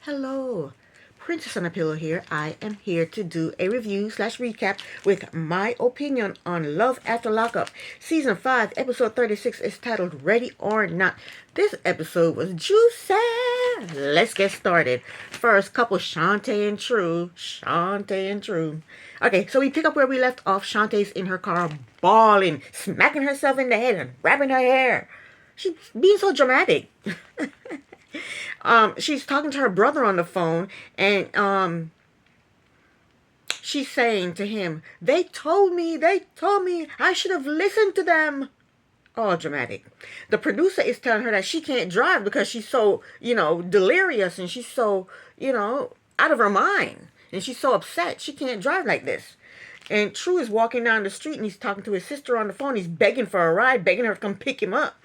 Hello, Princess on a Pillow here. I am here to do a review slash recap with my opinion on Love After Lockup. Season 5, episode 36 is titled Ready or Not. This episode was juicy. Let's get started. First, couple Shantae and True. Shantae and True. Okay, so we pick up where we left off. Shantae's in her car bawling, smacking herself in the head and grabbing her hair. She's being so dramatic. She's talking to her brother on the phone, and she's saying to him, they told me, I should have listened to them. All dramatic. The producer is telling her that she can't drive because she's so, delirious, and she's so, out of her mind. And she's so upset. She can't drive like this. And True is walking down the street, and he's talking to his sister on the phone. He's begging for a ride, begging her to come pick him up.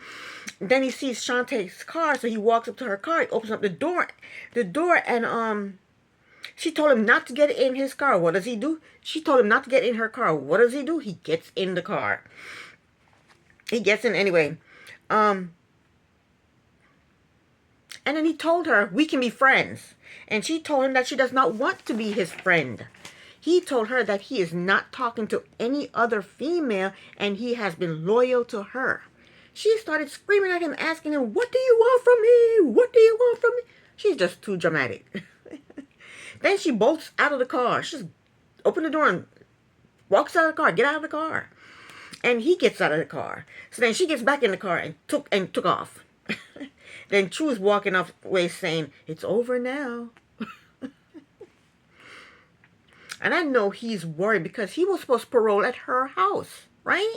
Then he sees Shantae's car, so he walks up to her car. He opens up the door, and she told him not to get in his car. What does he do? She told him not to get in her car. What does he do? He gets in the car. He gets in anyway. And then he told her, we can be friends. And she told him that she does not want to be his friend. He told her that he is not talking to any other female, and he has been loyal to her. She started screaming at him, asking him, what do you want from me? What do you want from me? She's just too dramatic. Then she bolts out of the car. She just opens the door and walks out of the car. Get out of the car. And he gets out of the car. So then she gets back in the car and took off. Then True is walking off away saying, it's over now. And I know he's worried because he was supposed to parole at her house, right?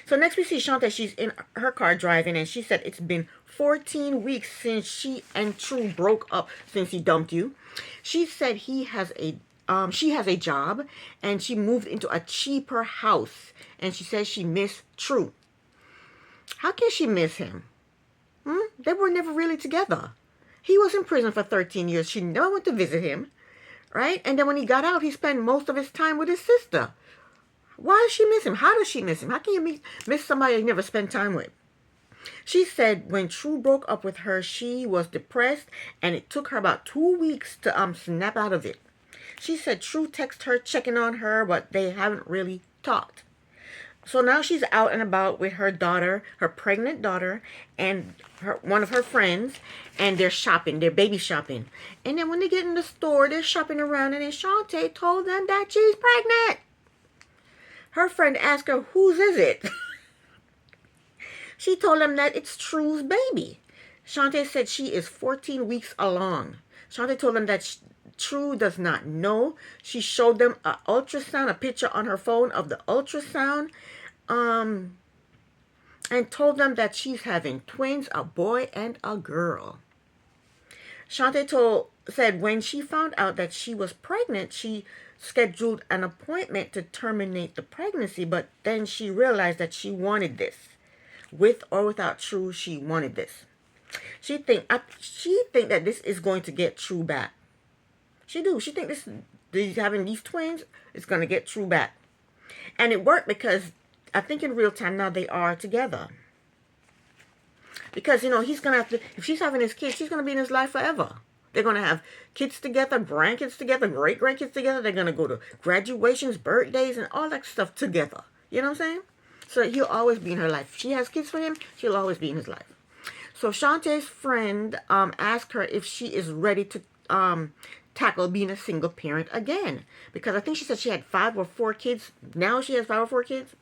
So next we see Shantae. She's in her car driving, and she said it's been 14 weeks since she and True broke up, since he dumped you. She said she has a job, and she moved into a cheaper house, and she says she missed True. How can she miss him? They were never really together. He was in prison for 13 years. She never went to visit him, right? And then when he got out, he spent most of his time with his sister. Why does she miss him? How does she miss him? How can you miss somebody you never spent time with? She said when True broke up with her, she was depressed, and it took her about 2 weeks to snap out of it. She said True texted her, checking on her, but they haven't really talked. So now she's out and about with her daughter, her pregnant daughter, and one of her friends, and they're shopping. They're baby shopping. And then when they get in the store, they're shopping around, and then Shantae told them that she's pregnant. Her friend asked her, whose is it? She told them that it's True's baby. Shantae said she is 14 weeks along. Shantae told them that True does not know. She showed them an ultrasound, a picture on her phone of the ultrasound, and told them that she's having twins, a boy and a girl. Shantae said when she found out that she was pregnant, she scheduled an appointment to terminate the pregnancy, but then she realized that she wanted this. With or without True, she wanted this. She think that this is going to get True back. She do. She think having these twins is going to get True back. And it worked because I think in real time now they are together. Because, he's going to have to, if she's having his kids, she's going to be in his life forever. They're going to have kids together, grandkids together, great-grandkids together. They're going to go to graduations, birthdays, and all that stuff together. You know what I'm saying? So he'll always be in her life. If she has kids for him, she'll always be in his life. So Shantae's friend asked her if she is ready to tackle being a single parent again. Because I think she said she had 5 or 4 kids. Now she has 5 or 4 kids.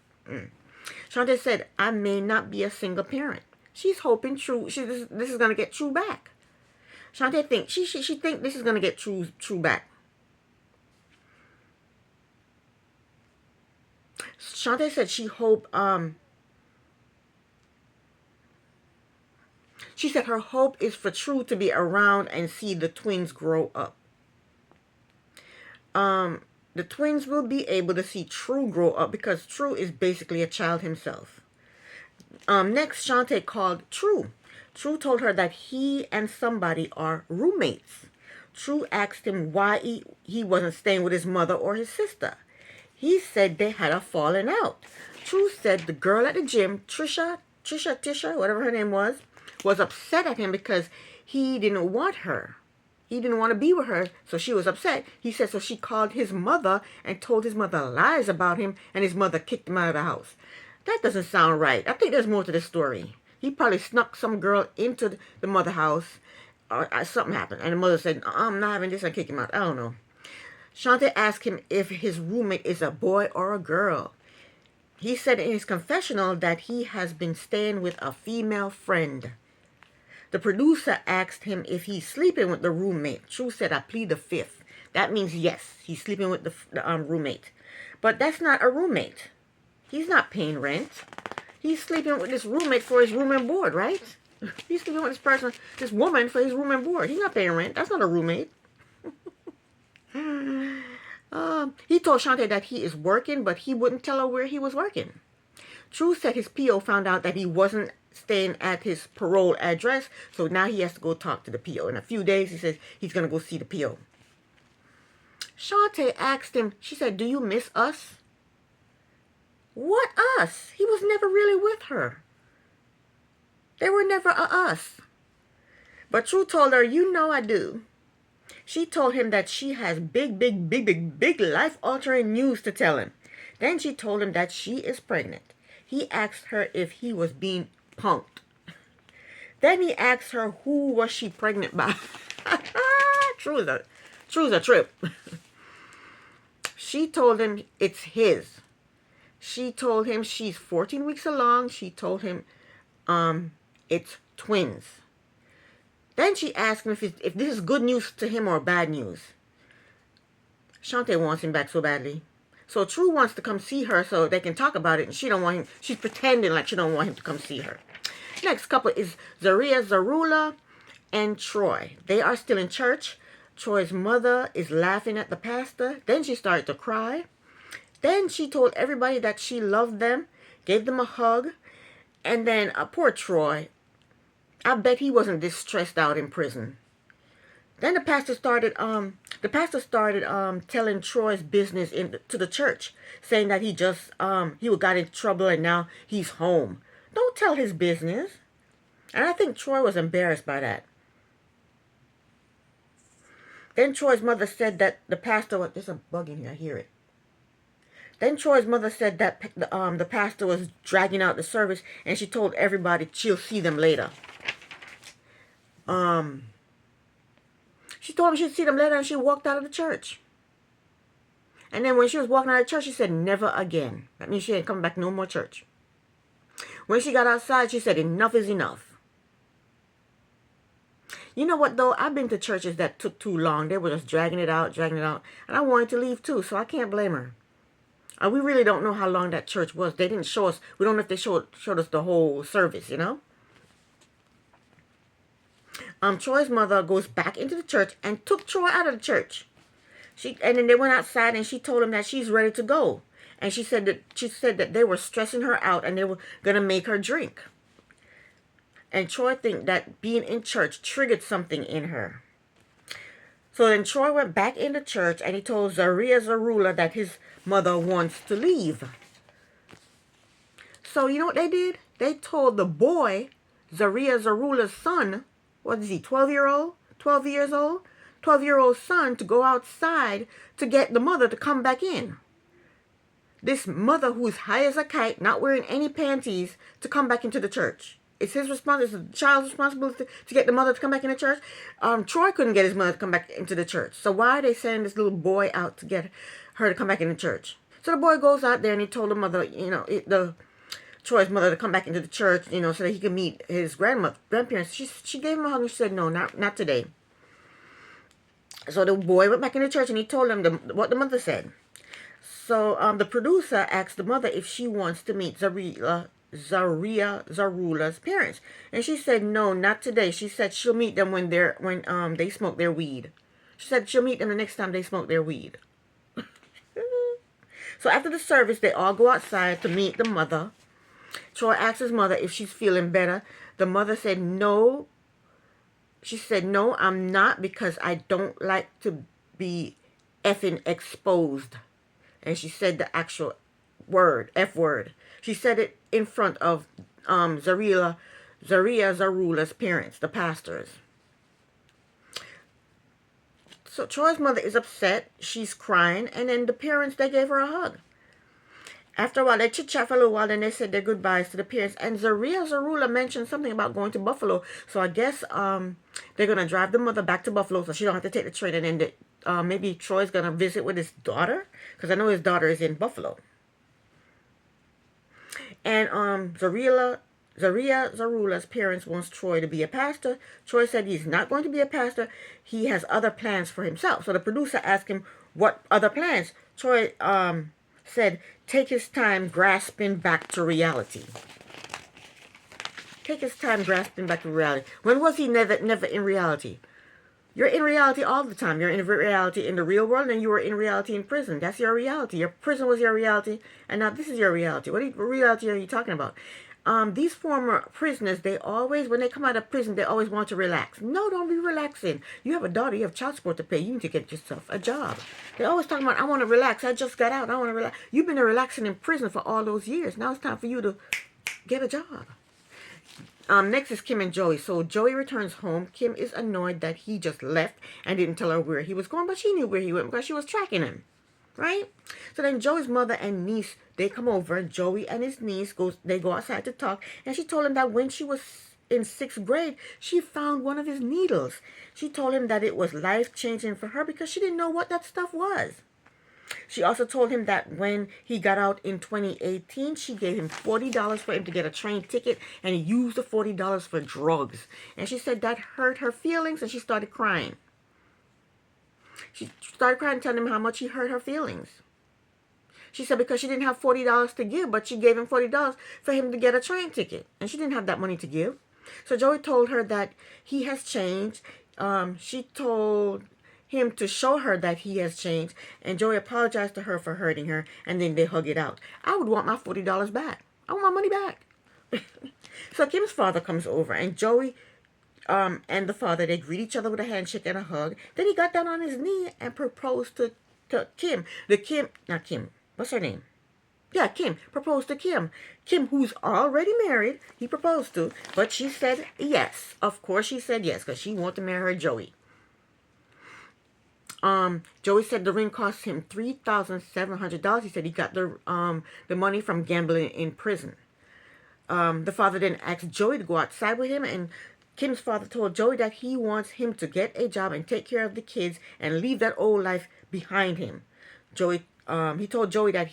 Shantae said, I may not be a single parent. She's hoping this is going to get True back. Shantae thinks she think this is gonna get True back. Shantae said she said her hope is for True to be around and see the twins grow up. The twins will be able to see True grow up because True is basically a child himself. Next, Shantae called True. True told her that he and somebody are roommates. True asked him why he wasn't staying with his mother or his sister. He said they had a falling out. True said the girl at the gym, Tisha, whatever her name was upset at him because he didn't want her. He didn't want to be with her, so she was upset. He said so she called his mother and told his mother lies about him, and his mother kicked him out of the house. That doesn't sound right. I think there's more to this story. He probably snuck some girl into the mother house, or something happened, and the mother said, I'm not having this, and kick him out. I don't know. Shante asked him if his roommate is a boy or a girl. He said in his confessional that he has been staying with a female friend. The producer asked him if he's sleeping with the roommate. True said, I plead the fifth. That means yes, he's sleeping with the roommate. But that's not a roommate. He's not paying rent. He's sleeping with this roommate for his room and board, right? He's sleeping with this woman for his room and board. He's not paying rent. That's not a roommate. He told Shante that he is working, but he wouldn't tell her where he was working. True said his PO found out that he wasn't staying at his parole address, so now he has to go talk to the PO. In a few days, he says he's going to go see the PO. Shante asked him, she said, do you miss us? What us? He was never really with her. They were never a us. But True told her, you know I do. She told him that she has big life-altering news to tell him. Then she told him that she is pregnant. He asked her if he was being punked. Then he asked her who was she pregnant by. True's a trip. She told him it's his. She told him she's 14 weeks along. She told him it's twins. Then she asked him if this is good news to him or bad news. Shante wants him back so badly. So True wants to come see her so they can talk about it, and she don't want him. She's pretending like she don't want him to come see her. Next couple is Zaria Zarula and Troy. They are still in church. Troy's mother is laughing at the pastor. Then she started to cry. Then she told everybody that she loved them, gave them a hug, and then poor Troy, I bet he wasn't this stressed out in prison. Then the pastor started telling Troy's business to the church, saying that he got in trouble and now he's home. Don't tell his business. And I think Troy was embarrassed by that. Then Troy's mother said that the pastor, there's a bug in here, I hear it. Then Troy's mother said that the pastor was dragging out the service, and she told everybody she'll see them later. She told him she'd see them later, and she walked out of the church. And then when she was walking out of the church, she said, never again. That means she ain't coming back no more church. When she got outside, she said, enough is enough. You know what, though? I've been to churches that took too long. They were just dragging it out. And I wanted to leave, too, so I can't blame her. We really don't know how long that church was. They didn't show us. We don't know if they showed us the whole service, you know? Troy's mother goes back into the church and took Troy out of the church. And then they went outside and she told him that she's ready to go. And she said that they were stressing her out and they were going to make her drink. And Troy think that being in church triggered something in her. So then Troy went back into church and he told Zaria Zarula that his mother wants to leave. So you know what they did? They told the boy, Zaria Zarula's son, what is he, 12 years old? 12-year-old son to go outside to get the mother to come back in. This mother who's high as a kite, not wearing any panties, to come back into the church. It's his responsibility, it's the child's responsibility to get the mother to come back in the church. Troy couldn't get his mother to come back into the church. So why are they sending this little boy out to get her to come back in the church? So the boy goes out there and he told the mother, Troy's mother to come back into the church, so that he could meet his grandparents. She gave him a hug and she said, no, not today. So the boy went back in the church and he told them what the mother said. So the producer asked the mother if she wants to meet Zaria Zarula's parents, and she said no, not today. She said she'll meet them when they smoke their weed. She said she'll meet them the next time they smoke their weed. So after the service, they all go outside to meet the mother. Troy asked his mother if she's feeling better. The mother said no. She said no, I'm not, because I don't like to be effing exposed. And she said the actual word, F word. She said it in front of Zaria Zarula's parents, the pastors. So Troy's mother is upset. She's crying. And then the parents, they gave her a hug. After a while, they chit-chat for a little while, then they said their goodbyes to the parents. And Zarula mentioned something about going to Buffalo. So I guess they're going to drive the mother back to Buffalo so she don't have to take the train. And then maybe Troy's going to visit with his daughter. Because I know his daughter is in Buffalo. And Zarula's parents wants Troy to be a pastor. Troy said he's not going to be a pastor. He has other plans for himself. So the producer asked him, what other plans? Troy said, take his time grasping back to reality. Take his time grasping back to reality. When was he never in reality? You're in reality all the time. You're in reality in the real world, and you were in reality in prison. That's your reality. Your prison was your reality, and now this is your reality. What reality are you talking about? These former prisoners, they always, when they come out of prison, they always want to relax. No, don't be relaxing. You have a daughter, you have child support to pay. You need to get yourself a job. They're always talking about, I want to relax. I just got out. I want to relax. You've been relaxing in prison for all those years. Now it's time for you to get a job. Next is Kim and Joey. So Joey returns home. Kim is annoyed that he just left and didn't tell her where he was going, but she knew where he went because she was tracking him. Right? So then Joey's mother and niece, they come over. Joey and his niece, they go outside to talk. And she told him that when she was in 6th grade, she found one of his needles. She told him that it was life-changing for her because she didn't know what that stuff was. She also told him that when he got out in 2018, she gave him $40 for him to get a train ticket, and he used the $40 for drugs. And she said that hurt her feelings, and she started crying. She started crying, telling him how much he hurt her feelings. She said because she didn't have $40 to give, but she gave him $40 for him to get a train ticket. And she didn't have that money to give. So Joey told her that he has changed. She told him to show her that he has changed. And Joey apologized to her for hurting her. And then they hug it out. I would want my $40 back. I want my money back. So Kim's father comes over. And Joey and the father, they greet each other with a handshake and a hug. Then he got down on his knee and proposed to Kim. Not Kim. What's her name? Yeah, Kim. Proposed to Kim. Kim, who's already married, he proposed to. But she said yes. Of course she said yes, because she wanted to marry Joey. Joey said the ring cost him $3,700. He said he got the money from gambling in prison. The father then asked Joey to go outside with him, and Kim's father told Joey that he wants him to get a job and take care of the kids and leave that old life behind him. He told Joey that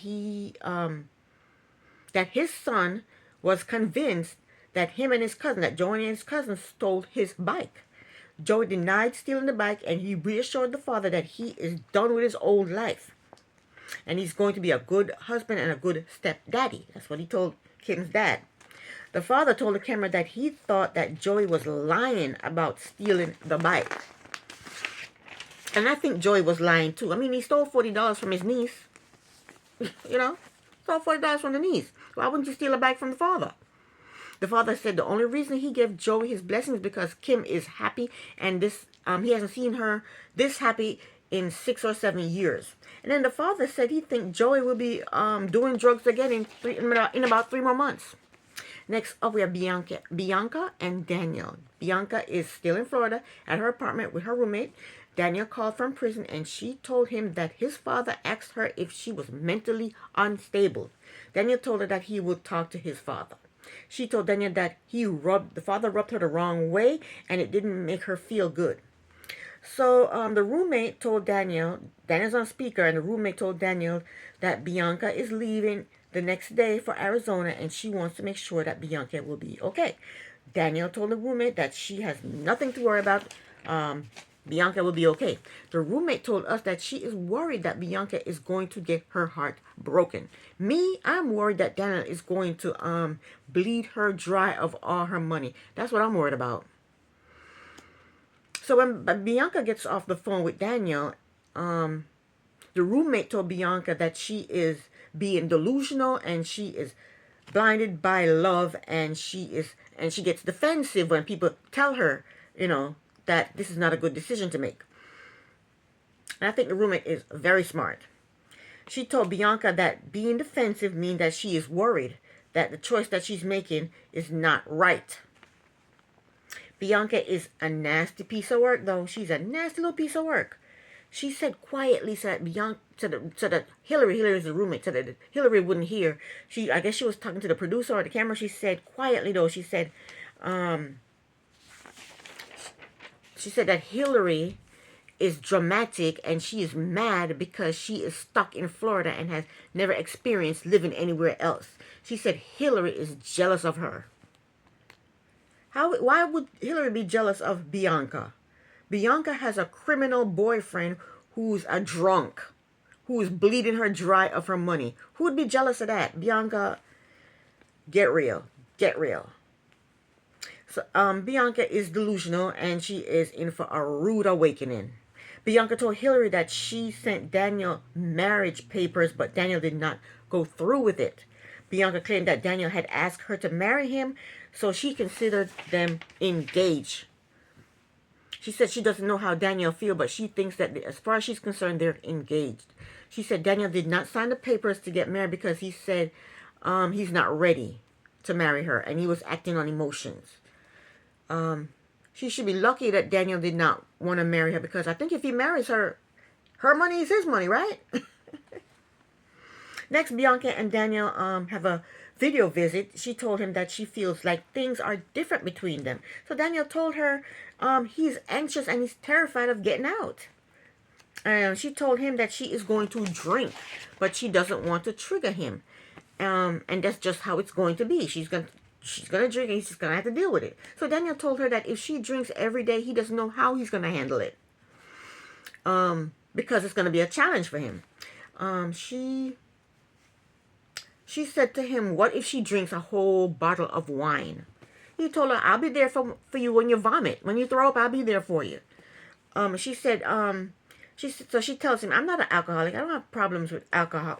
that his son was convinced that Joey and his cousin stole his bike. Joey denied stealing the bike, and he reassured the father that he is done with his old life. And he's going to be a good husband and a good stepdaddy. That's what he told Kim's dad. The father told the camera that he thought that Joey was lying about stealing the bike. And I think Joey was lying too. I mean, he stole $40 from his niece. You know? Stole $40 from the niece. Why wouldn't you steal a bike from the father? The father said the only reason he gave Joey his blessings is because Kim is happy, and he hasn't seen her this happy in 6 or 7 years. And then the father said he thinks Joey will be doing drugs again in about 3 more months. Next up, we have Bianca and Daniel. Bianca is still in Florida at her apartment with her roommate. Daniel called from prison, and she told him that his father asked her if she was mentally unstable. Daniel told her that he would talk to his father. She told Daniel that the father rubbed her the wrong way, and it didn't make her feel good. So the roommate told Daniel's on speaker, and the roommate told Daniel that Bianca is leaving the next day for Arizona, and she wants to make sure that Bianca will be okay. Daniel told the roommate that she has nothing to worry about. Bianca will be okay. The roommate told us that she is worried that Bianca is going to get her heart broken. Me, I'm worried that Daniel is going to bleed her dry of all her money. That's what I'm worried about. So when Bianca gets off the phone with Daniel, the roommate told Bianca that she is being delusional and she is blinded by love, and she gets defensive when people tell her, that this is not a good decision to make. And I think the roommate is very smart. She told Bianca that being defensive means that she is worried that the choice that she's making is not right. Bianca is a nasty piece of work, though. She's a nasty little piece of work. She said quietly so that Bianca, so that Hillary is the roommate, so that Hillary wouldn't hear. I guess she was talking to the producer or the camera. She said quietly though. Um, she said that Hillary is dramatic and she is mad because she is stuck in Florida and has never experienced living anywhere else. She said Hillary is jealous of her. Why would Hillary be jealous of Bianca? Bianca has a criminal boyfriend who's a drunk, who is bleeding her dry of her money. Who would be jealous of that? Bianca, get real. Get real. So Bianca is delusional and she is in for a rude awakening. Bianca told Hillary that she sent Daniel marriage papers, but Daniel did not go through with it. Bianca claimed that Daniel had asked her to marry him, so she considered them engaged. She said she doesn't know how Daniel feels, but she thinks that as far as she's concerned, they're engaged. She said Daniel did not sign the papers to get married because he said he's not ready to marry her, and he was acting on emotions. She should be lucky that Daniel did not want to marry her, because I think if he marries her, her money is his money, right? Next, Bianca and Daniel have a video visit. She told him that she feels like things are different between them. So Daniel told her he's anxious and he's terrified of getting out. She told him that she is going to drink, but she doesn't want to trigger him. And that's just how it's going to be. She's going to drink and he's just going to have to deal with it. So Daniel told her that if she drinks every day, he doesn't know how he's going to handle it. Because it's going to be a challenge for him. She said to him, what if she drinks a whole bottle of wine? He told her, I'll be there for you when you vomit. When you throw up, I'll be there for you. She said, so she tells him, I'm not an alcoholic. I don't have problems with alcohol.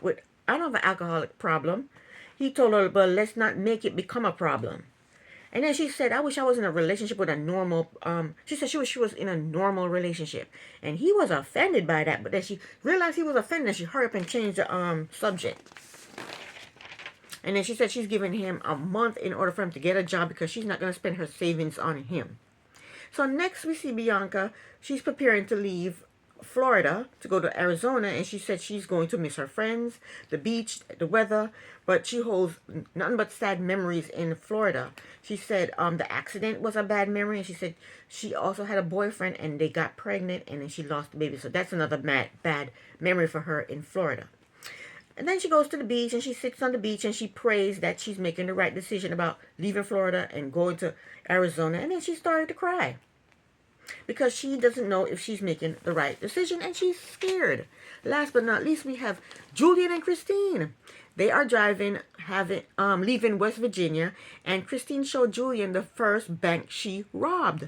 I don't have an alcoholic problem. He told her, but let's not make it become a problem. And then she said, I wish I was in a relationship with a normal, she said she was in a normal relationship. And he was offended by that. But then she realized he was offended and she hurried up and changed the subject. And then she said she's giving him a month in order for him to get a job because she's not going to spend her savings on him. So next we see Bianca. She's preparing to leave Florida to go to Arizona, and she said she's going to miss her friends, the beach, the weather, but she holds nothing but sad memories in Florida. She said the accident was a bad memory, and she said she also had a boyfriend and they got pregnant and then she lost the baby. So that's another bad memory for her in Florida. And then she goes to the beach and she sits on the beach and she prays that she's making the right decision about leaving Florida and going to Arizona. And then she started to cry because she doesn't know if she's making the right decision and she's scared. Last but not least, we have Julian and Christine. They are leaving West Virginia, and Christine showed Julian the first bank she robbed.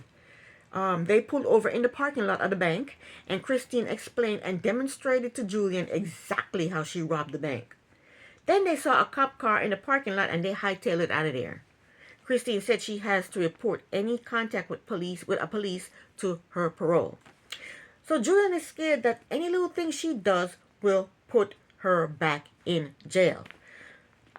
They pulled over in the parking lot of the bank, and Christine explained and demonstrated to Julian exactly how she robbed the bank. Then they saw a cop car in the parking lot and they hightailed it out of there. Christine said she has to report any contact with a police to her parole. So Julian is scared that any little thing she does will put her back in jail.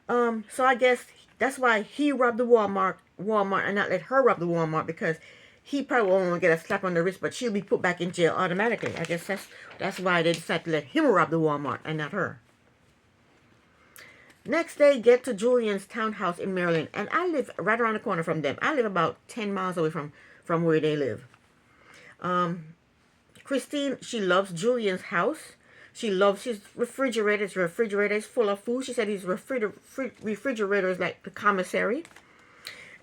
So I guess that's why he robbed the Walmart and not let her rob the Walmart, because he probably won't get a slap on the wrist, but she'll be put back in jail automatically. I guess that's why they decided to let him rob the Walmart and not her. Next, they get to Julian's townhouse in Maryland, and I live right around the corner from them. I live about 10 miles away from where they live. Christine, she loves Julian's house. She loves his refrigerator. His refrigerator is full of food. She said his refrigerator is like the commissary.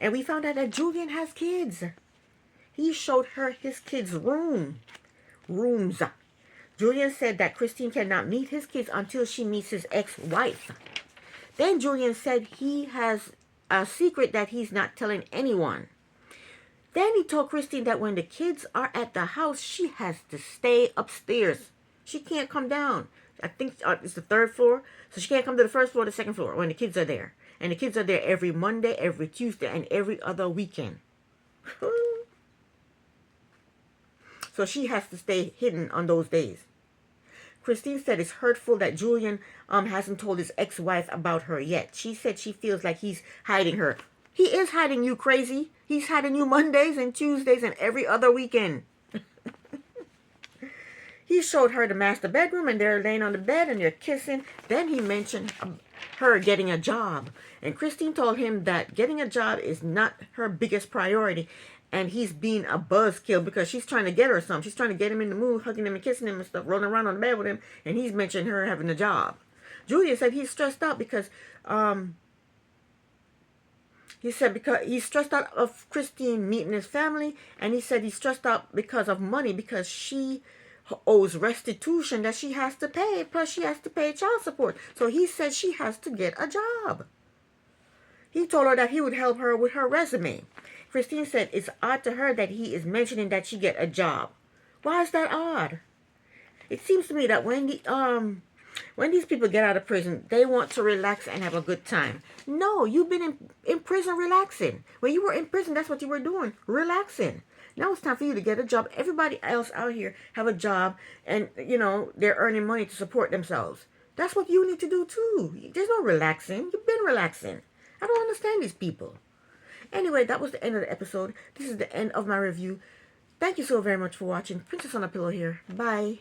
And we found out that Julian has kids. He showed her his kids' rooms. Julian said that Christine cannot meet his kids until she meets his ex-wife. Then Julian said he has a secret that he's not telling anyone. Then he told Christine that when the kids are at the house, she has to stay upstairs. She can't come down. I think it's the third floor. So she can't come to the first floor or the second floor when the kids are there. And the kids are there every Monday, every Tuesday, and every other weekend. So she has to stay hidden on those days. Christine said it's hurtful that Julian hasn't told his ex-wife about her yet. She said she feels like he's hiding her. He is hiding you, crazy. He's hiding you Mondays and Tuesdays and every other weekend. He showed her the master bedroom, and they're laying on the bed and they're kissing. Then he mentioned her getting a job. And Christine told him that getting a job is not her biggest priority. And he's being a buzzkill because she's trying to get her something. She's trying to get him in the mood, hugging him and kissing him and stuff, rolling around on the bed with him. And he's mentioned her having a job. Julia said he's stressed out because he said because he's stressed out of Christine meeting his family, and he said he's stressed out because of money, because she owes restitution that she has to pay, plus she has to pay child support. So he said she has to get a job. He told her that he would help her with her resume. Christine said it's odd to her that he is mentioning that she get a job. Why is that odd? It seems to me that when these people get out of prison, they want to relax and have a good time. No, you've been in prison relaxing. When you were in prison, that's what you were doing, relaxing. Now it's time for you to get a job. Everybody else out here have a job, and, they're earning money to support themselves. That's what you need to do too. There's no relaxing. You've been relaxing. I don't understand these people. Anyway, that was the end of the episode. This is the end of my review. Thank you so very much for watching. Princess on a Pillow here. Bye.